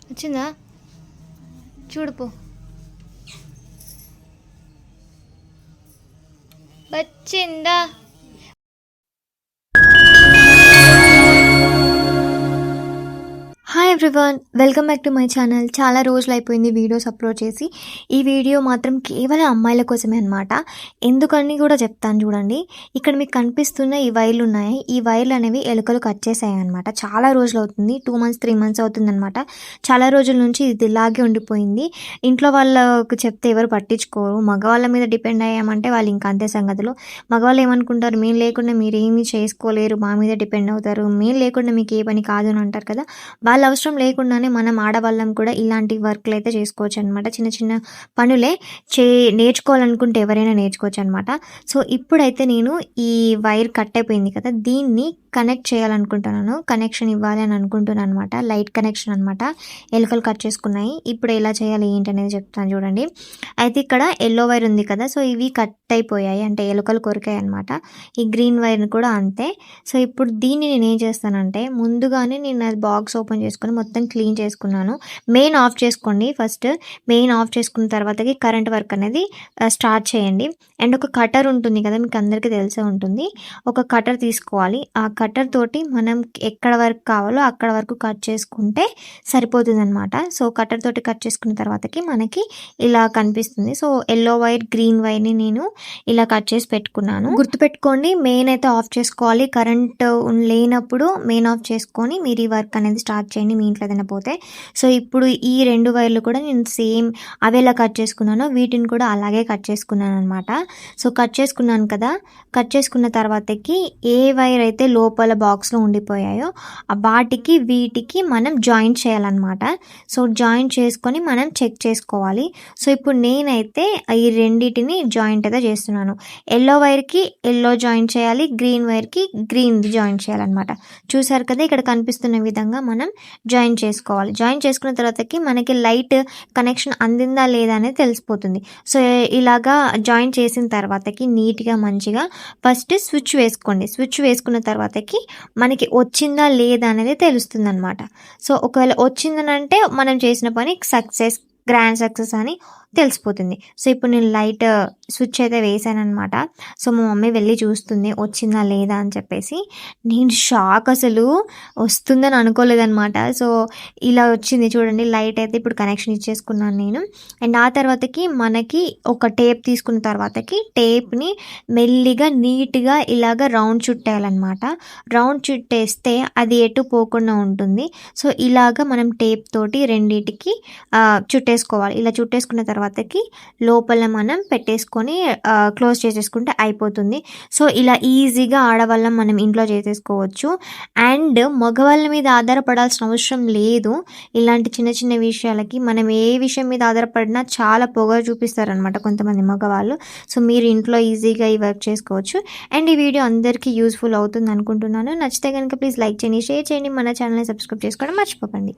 వచ్చిందా చూడుపో. వచ్చిందా? Hi everyone, welcome back to my channel. చాలా రోజులు అయిపోయింది వీడియోస్ అప్లోడ్ చేసి. ఈ వీడియో మాత్రం కేవలం అమ్మాయిల కోసమే అనమాట. ఎందుకని కూడా చెప్తాను చూడండి. ఇక్కడ మీకు కనిపిస్తున్న ఈ వైర్లు ఉన్నాయి. ఈ వైర్లు అనేవి ఎలుకలు కట్ చేసాయి అనమాట. చాలా రోజులు అవుతుంది, 2 months 3 months అవుతుంది అనమాట. చాలా రోజుల నుంచి ఇది ఇలాగే ఉండిపోయింది. ఇంట్లో వాళ్ళకు చెప్తే ఎవరు పట్టించుకోరు. మగవాళ్ళ మీద డిపెండ్ అయ్యామంటే వాళ్ళు ఇంకా అంతే సంగతులు. మగవాళ్ళు ఏమనుకుంటారు, మేము లేకుండా మీరు ఏమీ చేసుకోలేరు, మా మీద డిపెండ్ అవుతారు, మేము లేకుండా మీకు ఏ పని కాదు అని అంటారు కదా. వాళ్ళ అవసరం లేకుండానే మనం ఆడవాళ్ళం కూడా ఇలాంటి వర్క్లు అయితే చేసుకోవచ్చు అనమాట. చిన్న చిన్న పనులే నేర్చుకోవాలనుకుంటే ఎవరైనా నేర్చుకోవచ్చు అనమాట. సో ఇప్పుడైతే నేను ఈ వైర్ కట్ అయిపోయింది కదా, దీన్ని కనెక్ట్ చేయాలనుకుంటున్నాను, కనెక్షన్ ఇవ్వాలి అని అనుకుంటున్నాను అనమాట. లైట్ కనెక్షన్ అనమాట. ఎలుకలు కట్ చేసుకున్నాయి. ఇప్పుడు ఎలా చేయాలి ఏంటి అనేది చెప్తాను చూడండి. అయితే ఇక్కడ ఎల్లో వైర్ ఉంది కదా, సో ఇవి కట్ అయిపోయాయి, అంటే ఎలుకలు కొరికాయి అనమాట. ఈ గ్రీన్ వైర్ కూడా అంతే. సో ఇప్పుడు దీన్ని నేను ఏం చేస్తానంటే, ముందుగానే నేను అది బాక్స్ ఓపెన్ చేసుకొని మొత్తం క్లీన్ చేసుకున్నాను. మెయిన్ ఆఫ్ చేసుకోండి ఫస్ట్. మెయిన్ ఆఫ్ చేసుకున్న తర్వాతకి కరెంట్ వర్క్ అనేది స్టార్ట్ చేయండి. అండ్ ఒక కటర్ ఉంటుంది కదా, మీకు అందరికీ తెలిసే ఉంటుంది. ఒక కటర్ తీసుకోవాలి. ఆ కటర్ తోటి మనం ఎక్కడ వరకు కావాలో అక్కడ వరకు కట్ చేసుకుంటే సరిపోతుంది అనమాట. సో కటర్ తోటి కట్ చేసుకున్న తర్వాతకి మనకి ఇలా కనిపిస్తుంది. సో ఎల్లో వైర్ గ్రీన్ వైర్ని నేను ఇలా కట్ చేసి పెట్టుకున్నాను. గుర్తుపెట్టుకోండి, మెయిన్ అయితే ఆఫ్ చేసుకోవాలి. కరెంట్ లేనప్పుడు మెయిన్ ఆఫ్ చేసుకొని మీరు ఈ వర్క్ అనేది స్టార్ట్ చేయండి, మీ ఇంట్లో ఏదైనా పోతే. సో ఇప్పుడు ఈ 2 వైర్లు కూడా నేను సేమ్ అవి ఎలా కట్ చేసుకున్నానో వీటిని కూడా అలాగే కట్ చేసుకున్నాను అనమాట. సో కట్ చేసుకున్నాను కదా, కట్ చేసుకున్న తర్వాతకి ఏ వైర్ అయితే లోపల బాక్స్లో ఉండిపోయాయో ఆ వాటికి వీటికి మనం జాయింట్ చేయాలన్నమాట. సో జాయింట్ చేసుకొని మనం చెక్ చేసుకోవాలి. సో ఇప్పుడు నేనైతే ఈ రెండింటిని జాయింట్ అయితే చేస్తున్నాను. ఎల్లో వైర్కి ఎల్లో జాయింట్ చేయాలి, గ్రీన్ వైర్కి గ్రీన్ జాయింట్ చేయాలన్నమాట. చూసారు కదా, ఇక్కడ కనిపిస్తున్న విధంగా మనం జాయిన్ చేసుకోవాలి. జాయిన్ చేసుకున్న తర్వాతకి మనకి లైట్ కనెక్షన్ అందిందా లేదా అనేది తెలిసిపోతుంది. సో ఇలాగా జాయిన్ చేసిన తర్వాతకి నీట్గా మంచిగా ఫస్ట్ స్విచ్ వేసుకోండి. స్విచ్ వేసుకున్న తర్వాతకి మనకి వచ్చిందా లేదా అనేది తెలుస్తుంది అనమాట. సో ఒకవేళ వచ్చిందని అంటే మనం చేసిన పని సక్సెస్, గ్రాండ్ సక్సెస్ అని తెలిసిపోతుంది. సో ఇప్పుడు నేను లైట్ స్విచ్ అయితే వేసాను అనమాట. సో మా మమ్మీ వెళ్ళి చూస్తుంది వచ్చిందా లేదా అని చెప్పేసి. నేను షాక్, అసలు వస్తుందని అనుకోలేదన్నమాట. సో ఇలా వచ్చింది చూడండి. లైట్ అయితే ఇప్పుడు కనెక్షన్ ఇచ్చేసుకున్నాను నేను. అండ్ ఆ తర్వాతకి మనకి ఒక టేప్ తీసుకున్న తర్వాతకి టేప్ని మెల్లిగా నీట్గా ఇలాగ రౌండ్ చుట్టేయాలన్నమాట. రౌండ్ చుట్టేస్తే అది ఎటు పోకుండా ఉంటుంది. సో ఇలాగ మనం టేప్ తోటి రెండింటికి చుట్టేసుకోవాలి. ఇలా చుట్టేసుకున్న తర్వాతకి లోపల మనం పెట్టేసుకొని క్లోజ్ చేసేసుకుంటే అయిపోతుంది. సో ఇలా ఈజీగా ఆడవాళ్ళం మనం ఇంట్లో చేసేసుకోవచ్చు. అండ్ మగవాళ్ళ మీద ఆధారపడాల్సిన అవసరం లేదు. ఇలాంటి చిన్న చిన్న విషయాలకి మనం ఏ విషయం మీద ఆధారపడినా చాలా పొగరు చూపిస్తారనమాట కొంతమంది మగవాళ్ళు. సో మీరు ఇంట్లో ఈజీగా ఈ వర్క్ చేసుకోవచ్చు. అండ్ ఈ వీడియో అందరికీ యూస్ఫుల్ అవుతుంది అనుకుంటున్నాను. నచ్చితే కనుక ప్లీజ్ లైక్ చేయండి, షేర్ చేయండి, మన ఛానల్ని సబ్స్క్రైబ్ చేసుకోవడం మర్చిపోకండి.